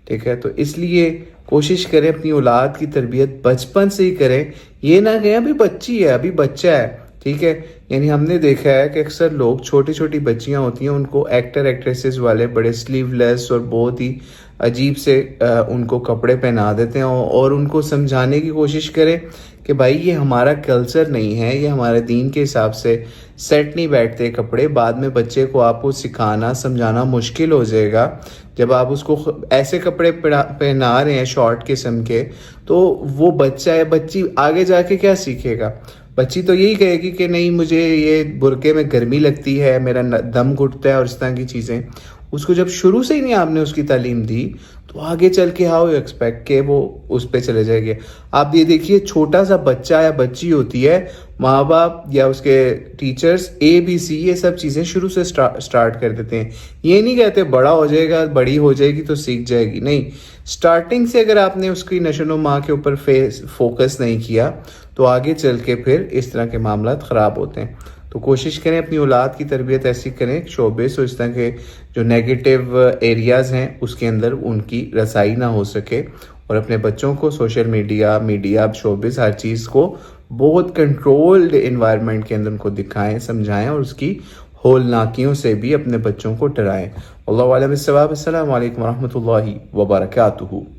ٹھیک ہے. تو اس لیے کوشش کریں اپنی اولاد کی تربیت بچپن سے ہی کریں. یہ نہ کہ ابھی بچی ہے، ابھی بچہ ہے، ٹھیک ہے. یعنی ہم نے دیکھا ہے کہ اکثر لوگ چھوٹی چھوٹی بچیاں ہوتی ہیں، ان کو ایکٹر ایکٹریسز والے بڑے سلیو لیس اور بہت ہی عجیب سے ان کو کپڑے پہنا دیتے ہیں، اور ان کو سمجھانے کی کوشش کریں کہ بھائی یہ ہمارا کلچر نہیں ہے، یہ ہمارے دین کے حساب سے سیٹ نہیں بیٹھتے کپڑے. بعد میں بچے کو آپ کو سکھانا سمجھانا مشکل ہو جائے گا. جب آپ اس کو ایسے کپڑے پہنا رہے ہیں شارٹ قسم کے، تو وہ بچہ ہے بچی آگے جا کے کیا سیکھے گا؟ بچی تو یہی کہے گی کہ نہیں مجھے یہ برقعے میں گرمی لگتی ہے، میرا دم گھٹتا ہے اور اس طرح کی چیزیں. اس کو جب شروع سے ہی نہیں آپ نے اس کی تعلیم دی تو آگے چل کے ہاؤ یو ایکسپیکٹ کہ وہ اس پہ چلے جائے گی. آپ یہ دیکھیے چھوٹا سا بچہ یا بچی ہوتی ہے، ماں باپ یا اس کے ٹیچرز ABC یہ سب چیزیں شروع سے سٹارٹ کر دیتے ہیں. یہ نہیں کہتے بڑا ہو جائے گا، بڑی ہو جائے گی تو سیکھ جائے گی. نہیں، سٹارٹنگ سے اگر آپ نے اس کی نشو و نما کے اوپر فوکس نہیں کیا تو آگے چل کے پھر اس طرح کے معاملات خراب ہوتے ہیں. تو کوشش کریں اپنی اولاد کی تربیت ایسی کریں شوبز اور اس طرح کے جو نیگیٹو ایریاز ہیں اس کے اندر ان کی رسائی نہ ہو سکے، اور اپنے بچوں کو سوشل میڈیا شوبز ہر چیز کو بہت کنٹرولڈ انوائرمنٹ کے اندر ان کو دکھائیں سمجھائیں، اور اس کی ہولناکیوں سے بھی اپنے بچوں کو ڈرائیں. اللہ عالم الصواب. السلام علیکم ورحمۃ اللہ وبرکاتہ.